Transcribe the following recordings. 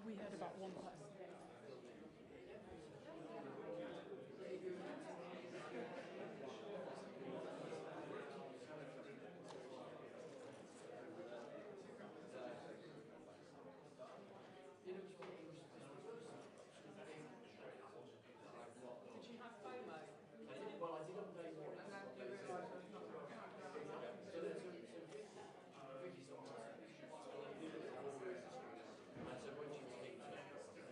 We heard about one person. Did you have FOMO? Well, I did on day one. And then you realised there was nothing wrong. So Vicky's on and so when you take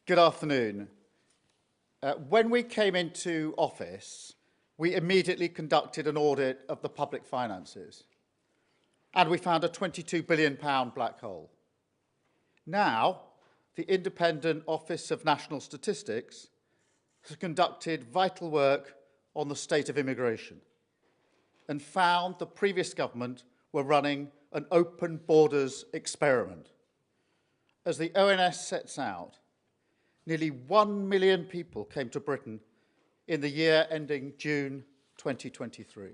Good afternoon. When we came into office, we immediately conducted an audit of the public finances, and we found a £22 billion black hole. Now, the Independent Office of National Statistics has conducted vital work on the state of immigration and found the previous government were running an open borders experiment. As the ONS sets out, nearly 1 million people came to Britain in the year ending June 2023.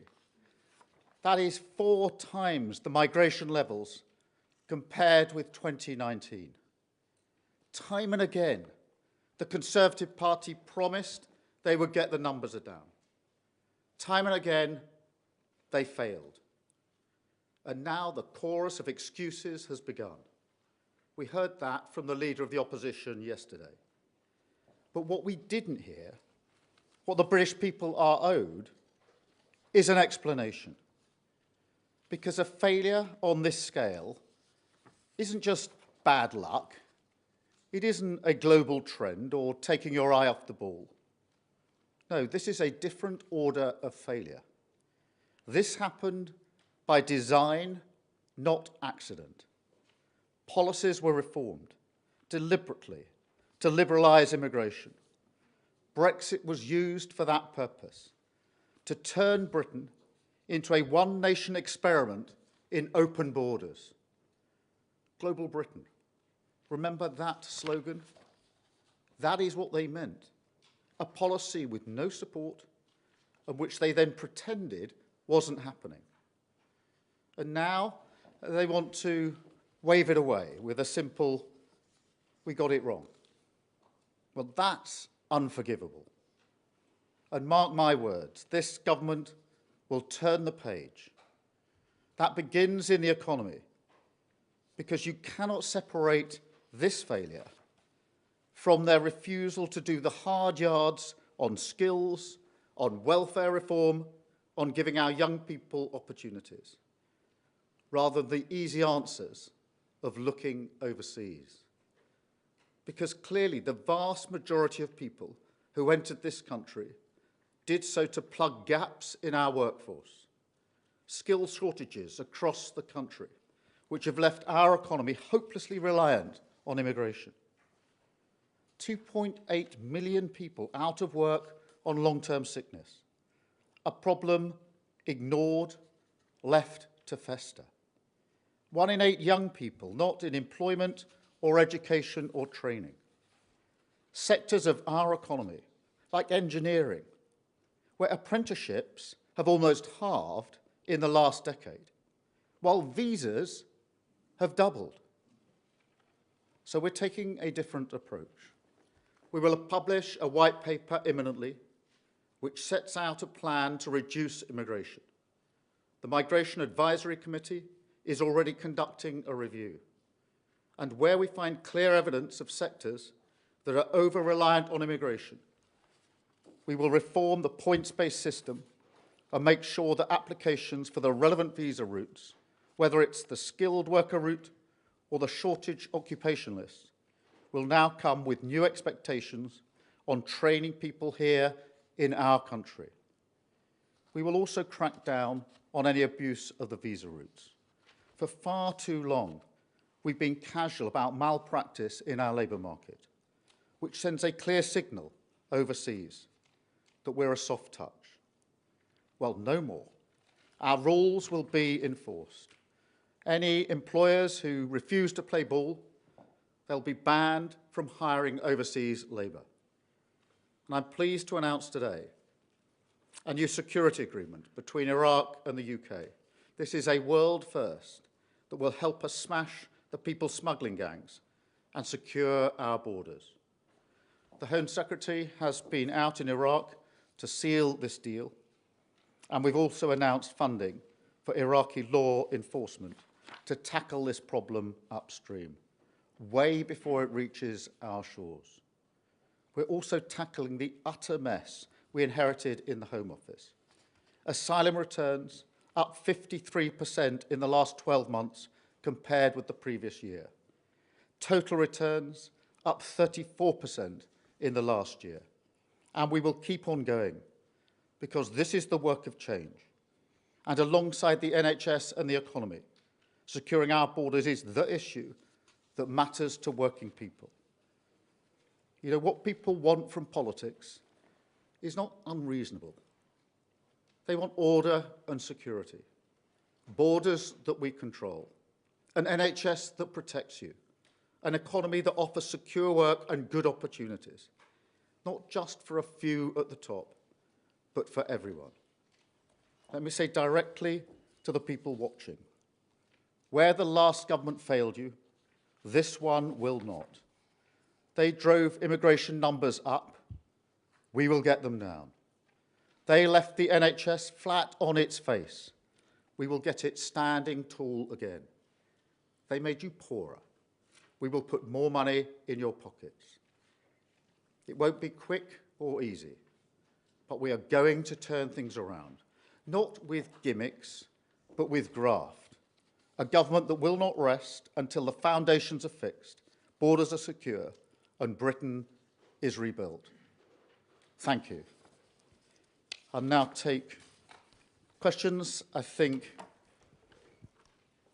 That is 4 times the migration levels compared with 2019. Time and again, the Conservative Party promised they would get the numbers down. Time and again, they failed. And now the chorus of excuses has begun. We heard that from the leader of the opposition yesterday. But what we didn't hear, what the British people are owed, is an explanation. Because a failure on this scale isn't just bad luck, it isn't a global trend or taking your eye off the ball. No, this is a different order of failure. This happened by design, not accident. Policies were reformed deliberately to liberalise immigration. Brexit was used for that purpose, to turn Britain into a one-nation experiment in open borders. Global Britain. Remember that slogan? That is what they meant. A policy with no support and which they then pretended wasn't happening. And now they want to wave it away with a simple, we got it wrong. Well, that's unforgivable. And mark my words, this government will turn the page. That begins in the economy, because you cannot separate this failure from their refusal to do the hard yards on skills, on welfare reform, on giving our young people opportunities, rather than the easy answers of looking overseas. Because clearly the vast majority of people who entered this country did so to plug gaps in our workforce, skill shortages across the country, which have left our economy hopelessly reliant on immigration. 2.8 million people out of work on long-term sickness, a problem ignored, left to fester. 1 in 8 young people not in employment or education or training. Sectors of our economy, like engineering, where apprenticeships have almost halved in the last decade, while visas have doubled. So we're taking a different approach. We will publish a white paper imminently, which sets out a plan to reduce immigration. The Migration Advisory Committee is already conducting a review. And where we find clear evidence of sectors that are over-reliant on immigration, we will reform the points-based system and make sure that applications for the relevant visa routes, whether it's the skilled worker route or the shortage occupation list, will now come with new expectations on training people here in our country. We will also crack down on any abuse of the visa routes. For far too long, we've been casual about malpractice in our labour market, which sends a clear signal overseas that we're a soft touch. Well, no more. Our rules will be enforced. Any employers who refuse to play ball, they'll be banned from hiring overseas labour. And I'm pleased to announce today a new security agreement between Iraq and the UK. This is a world first that will help us smash the people smuggling gangs and secure our borders. The Home Secretary has been out in Iraq to seal this deal, and we've also announced funding for Iraqi law enforcement to tackle this problem upstream, way before it reaches our shores. We're also tackling the utter mess we inherited in the Home Office. Asylum returns up 53% in the last 12 months compared with the previous year. Total returns up 34% in the last year. And we will keep on going because this is the work of change. And alongside the NHS and the economy, securing our borders is the issue that matters to working people. You know, what people want from politics is not unreasonable. They want order and security, borders that we control, an NHS that protects you, an economy that offers secure work and good opportunities, not just for a few at the top, but for everyone. Let me say directly to the people watching, where the last government failed you, this one will not. They drove immigration numbers up. We will get them down. They left the NHS flat on its face. We will get it standing tall again. They made you poorer. We will put more money in your pockets. It won't be quick or easy, but we are going to turn things around, not with gimmicks, but with graft. A government that will not rest until the foundations are fixed, borders are secure, and Britain is rebuilt. Thank you. I'll now take questions. I think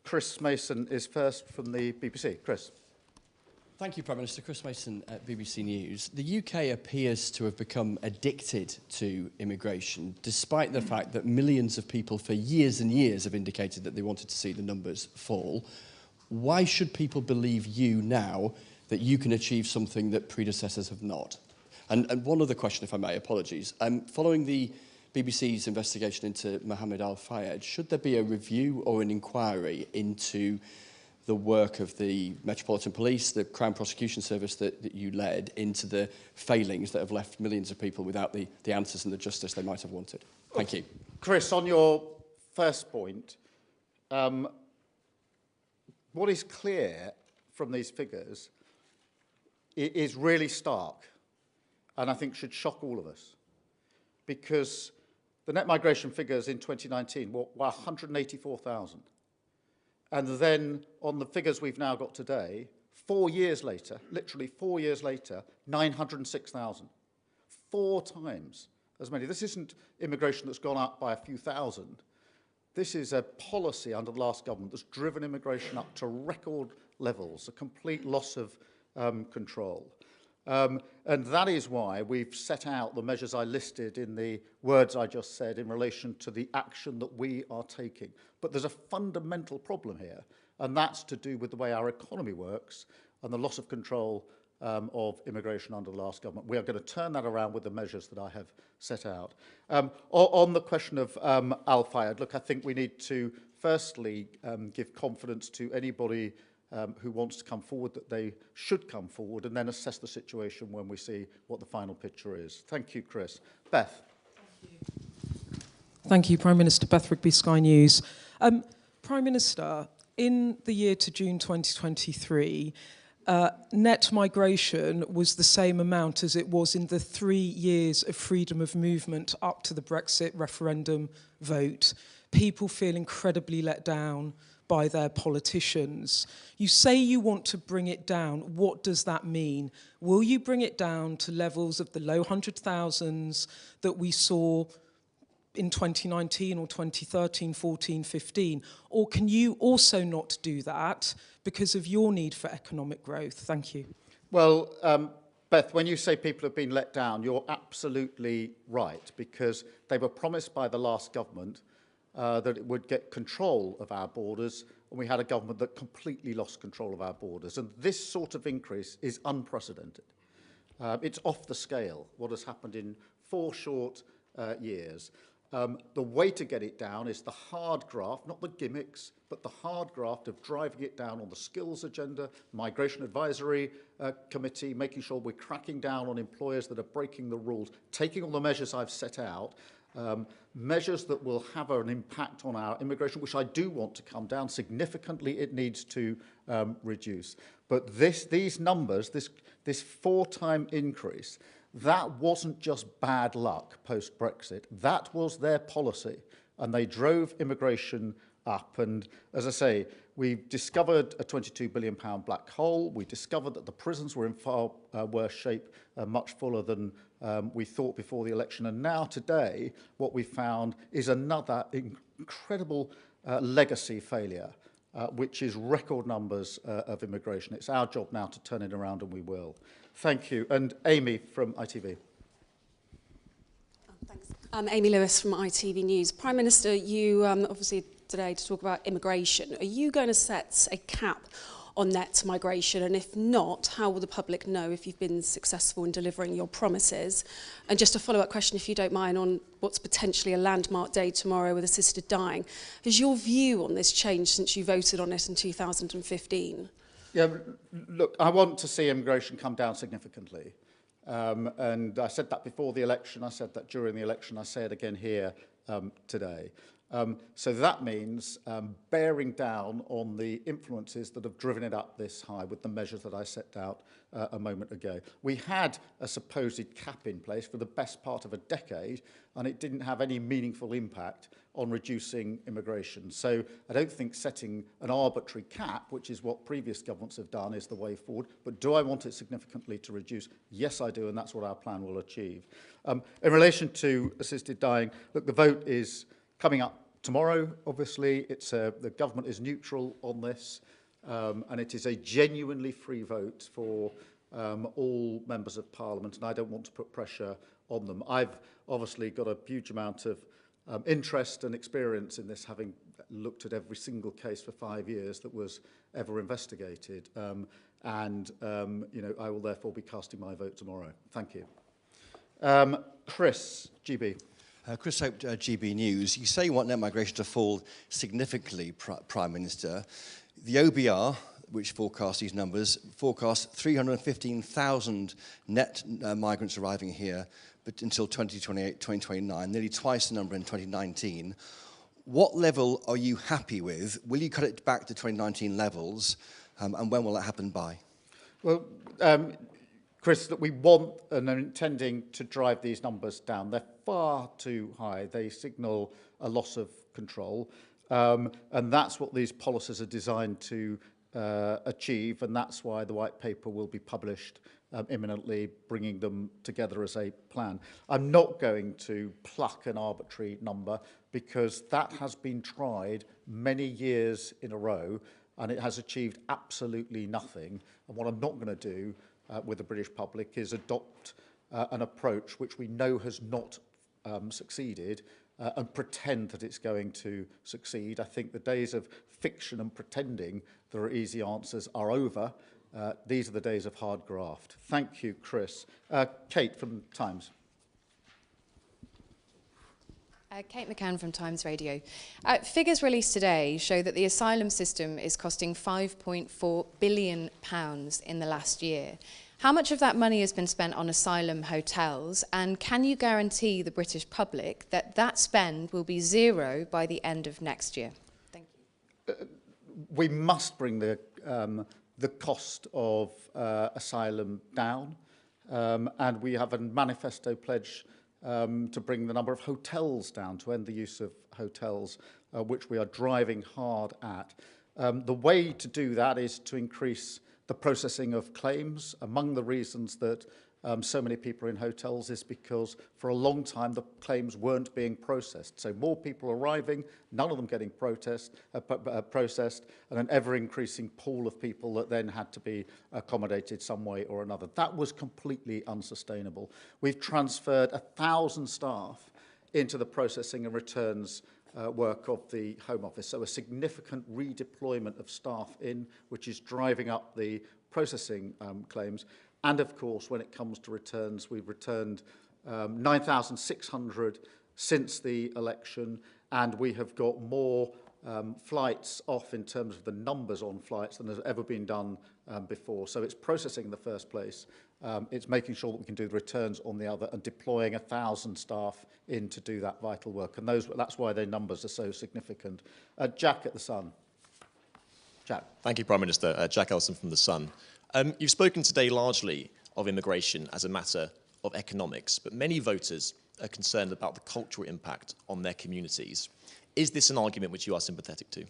Chris Mason is first from the BBC. Chris. Thank you, Prime Minister. Chris Mason at BBC News. The UK appears to have become addicted to immigration, despite the fact that millions of people for years and years have indicated that they wanted to see the numbers fall. Why should people believe you now that you can achieve something that predecessors have not? And one other question, if I may, apologies. Following the BBC's investigation into Mohammed Al-Fayed, should there be a review or an inquiry into the work of the Metropolitan Police, the Crown Prosecution Service that you led, into the failings that have left millions of people without the answers and the justice they might have wanted? Thank you. Chris, on your first point, what is clear from these figures is really stark, and I think should shock all of us, because the net migration figures in 2019 were 184,000. And then on the figures we've now got today, 4 years later, literally 4 years later, 906,000. 4 times as many. This isn't immigration that's gone up by a few thousand. This is a policy under the last government that's driven immigration up to record levels, a complete loss of control. And that is why we've set out the measures I listed in the words I just said in relation to the action that we are taking. But there's a fundamental problem here, and that's to do with the way our economy works and the loss of control of immigration under the last government. We are going to turn that around with the measures that I have set out. On the question of Al-Fayed, look, I think we need to firstly give confidence to anybody who wants to come forward that they should come forward, and then assess the situation when we see what the final picture is. Thank you, Chris. Beth. Thank you, Prime Minister. Beth Rigby, Sky News. Prime Minister, in the year to June 2023, net migration was the same amount as it was in the 3 years of freedom of movement up to the Brexit referendum vote. People feel incredibly let down by their politicians. You say you want to bring it down. What does that mean? Will you bring it down to levels of the low 100,000s that we saw in 2019 or 2013, 14, 15? Or can you also not do that because of your need for economic growth? Thank you. Well, Beth, when you say people have been let down, you're absolutely right, because they were promised by the last government that it would get control of our borders, and we had a government that completely lost control of our borders. And this sort of increase is unprecedented. It's off the scale, what has happened in 4 short years. The way to get it down is the hard graft, not the gimmicks, but the hard graft of driving it down on the skills agenda, Migration Advisory Committee, making sure we're cracking down on employers that are breaking the rules, taking all the measures I've set out, measures that will have an impact on our immigration, which I do want to come down significantly. It needs to reduce. But these numbers, this 4-time increase, that wasn't just bad luck post-Brexit. That was their policy, and they drove immigration up. And as I say, we discovered a £22 billion black hole. We discovered that the prisons were in far worse shape, much fuller than we thought before the election. And now today, what we found is another incredible legacy failure, which is record numbers of immigration. It's our job now to turn it around, and we will. Thank you. And Amy from ITV. Thanks. Amy Lewis from ITV News. Prime Minister, you obviously today to talk about immigration. Are you going to set a cap on net migration? And if not, how will the public know if you've been successful in delivering your promises? And just a follow-up question, if you don't mind, on what's potentially a landmark day tomorrow with assisted dying. Has your view on this changed since you voted on it in 2015? Yeah, look, I want to see immigration come down significantly. And I said that before the election, I said that during the election, I say it again here today. So that means bearing down on the influences that have driven it up this high with the measures that I set out a moment ago. We had a supposed cap in place for the best part of a decade, and it didn't have any meaningful impact on reducing immigration. So I don't think setting an arbitrary cap, which is what previous governments have done, is the way forward. But do I want it significantly to reduce? Yes, I do, and that's what our plan will achieve. In relation to assisted dying, look, the vote is coming up tomorrow, obviously. The government is neutral on this, and it is a genuinely free vote for all members of Parliament, and I don't want to put pressure on them. I've obviously got a huge amount of interest and experience in this, having looked at every single case for 5 years that was ever investigated. You know, I will therefore be casting my vote tomorrow. Thank you. Chris, GB. Chris Hope, GB News. You say you want net migration to fall significantly, Prime Minister. The OBR, which forecasts these numbers, forecasts 315,000 net migrants arriving here but until 2028, 2029, nearly twice the number in 2019. What level are you happy with? Will you cut it back to 2019 levels? And when will that happen by? Well, Chris, that we want and are intending to drive these numbers down. They're far too high. They signal a loss of control. And that's what these policies are designed to achieve. And that's why the white paper will be published imminently, bringing them together as a plan. I'm not going to pluck an arbitrary number, because that has been tried many years in a row, and it has achieved absolutely nothing. And what I'm not going to do with the British public is adopt an approach which we know has not succeeded and pretend that it's going to succeed. I think the days of fiction and pretending there are easy answers are over. These are the days of hard graft. Thank you, Chris. Kate from Times. Kate McCann from Times Radio. Figures released today show that the asylum system is costing £5.4 billion in the last year. How much of that money has been spent on asylum hotels, and can you guarantee the British public that that spend will be zero by the end of next year? Thank you. We must bring the cost of asylum down, and we have a manifesto pledge to bring the number of hotels down, to end the use of hotels, which we are driving hard at. The way to do that is to increase the processing of claims. Among the reasons that so many people are in hotels is because for a long time the claims weren't being processed. So more people arriving, none of them getting processed, and an ever-increasing pool of people that then had to be accommodated some way or another. That was completely unsustainable. We've transferred 1,000 staff into the processing and returns work of the Home Office. So a significant redeployment of staff in, which is driving up the processing claims. And of course, when it comes to returns, we've returned 9,600 since the election, and we have got more flights off in terms of the numbers on flights than has ever been done before. So it's processing in the first place. It's making sure that we can do the returns on the other and deploying 1,000 staff in to do that vital work. And that's why their numbers are so significant. Jack at The Sun. Jack. Thank you, Prime Minister. Jack Elson from The Sun. You've spoken today largely of immigration as a matter of economics, but many voters are concerned about the cultural impact on their communities. Is this an argument which you are sympathetic to?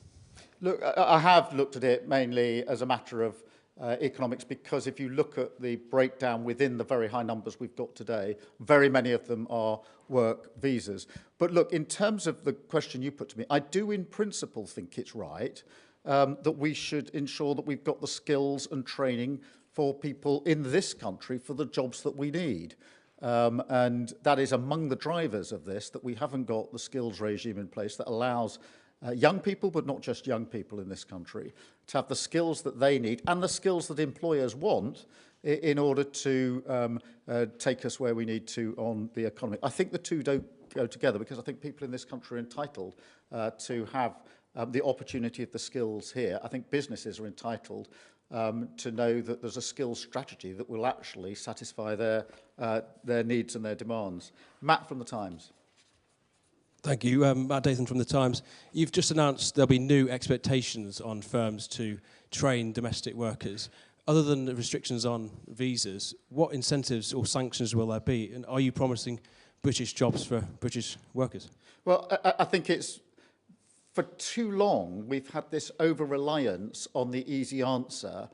Look, I have looked at it mainly as a matter of economics, because if you look at the breakdown within the very high numbers we've got today, very many of them are work visas. But look, in terms of the question you put to me, I do in principle think it's right that we should ensure that we've got the skills and training for people in this country for the jobs that we need. And that is among the drivers of this, that we haven't got the skills regime in place that allows young people, but not just young people in this country, to have the skills that they need and the skills that employers want in order to take us where we need to on the economy. I think the two don't go together, because I think people in this country are entitled to have the opportunity of the skills here. I think businesses are entitled to know that there's a skills strategy that will actually satisfy their needs and their demands. Matt from The Times. Thank you. Matt Dathan from The Times. You've just announced there'll be new expectations on firms to train domestic workers. Other than the restrictions on visas, what incentives or sanctions will there be? And are you promising British jobs for British workers? Well, I think it's, for too long, we've had this over-reliance on the easy answer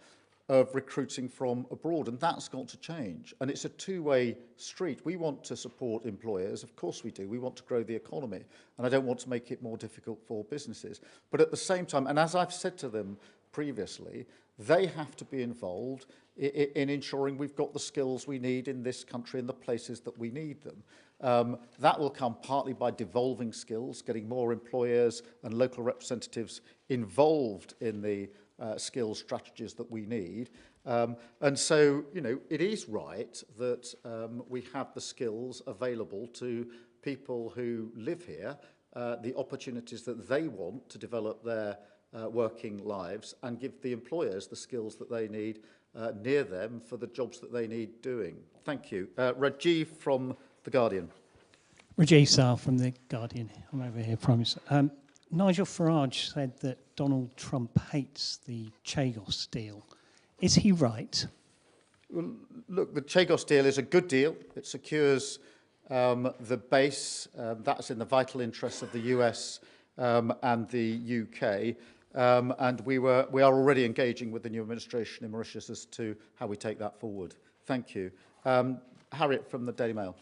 of recruiting from abroad, and that's got to change. And it's a two-way street. We want to support employers, of course we do. We want to grow the economy, and I don't want to make it more difficult for businesses. But at the same time, and as I've said to them previously, they have to be involved in ensuring we've got the skills we need in this country in the places that we need them. That will come partly by devolving skills, getting more employers and local representatives involved in the skills strategies that we need. And so, you know, it is right that we have the skills available to people who live here, the opportunities that they want to develop their working lives, and give the employers the skills that they need near them for the jobs that they need doing. Thank you. Rajiv from The Guardian. Rajiv Sal from The Guardian. I'm over here, Prime Minister. Nigel Farage said that Donald Trump hates the Chagos deal. Is he right? Well, look, the Chagos deal is a good deal. It secures the base. That's in the vital interests of the US and the UK. And we are already engaging with the new administration in Mauritius as to how we take that forward. Thank you. Harriet from the Daily Mail.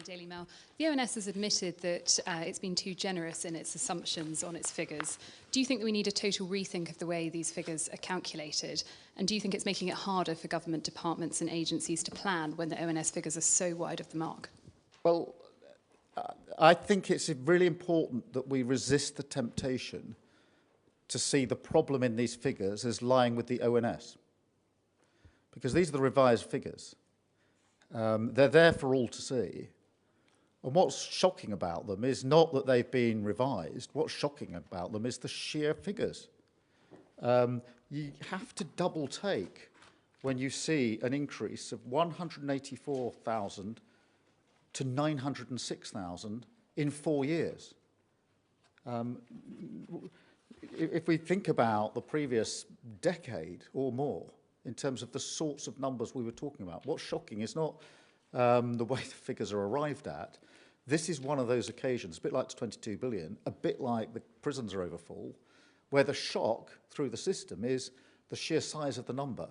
Daily Mail. The ONS has admitted that it's been too generous in its assumptions on its figures. Do you think that we need a total rethink of the way these figures are calculated? And do you think it's making it harder for government departments and agencies to plan when the ONS figures are so wide of the mark? Well, I think it's really important that we resist the temptation to see the problem in these figures as lying with the ONS, because these are the revised figures. They're there for all to see. And what's shocking about them is not that they've been revised. What's shocking about them is the sheer figures. You have to double take when you see an increase of 184,000 to 906,000 in 4 years. If we think about the previous decade or more, in terms of the sorts of numbers we were talking about, what's shocking is not the way the figures are arrived at. This is one of those occasions, a bit like the 22 billion, a bit like the prisons are overfull, where the shock through the system is the sheer size of the number.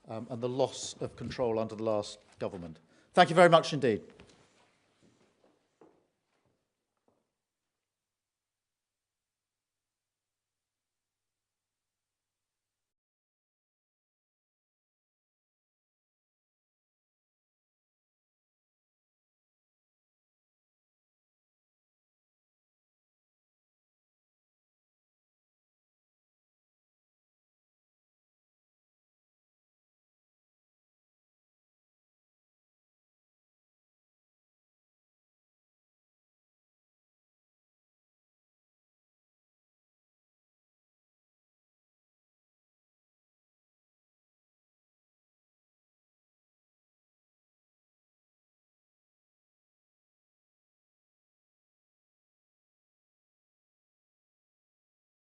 and the loss of control under the last government. Thank you very much indeed.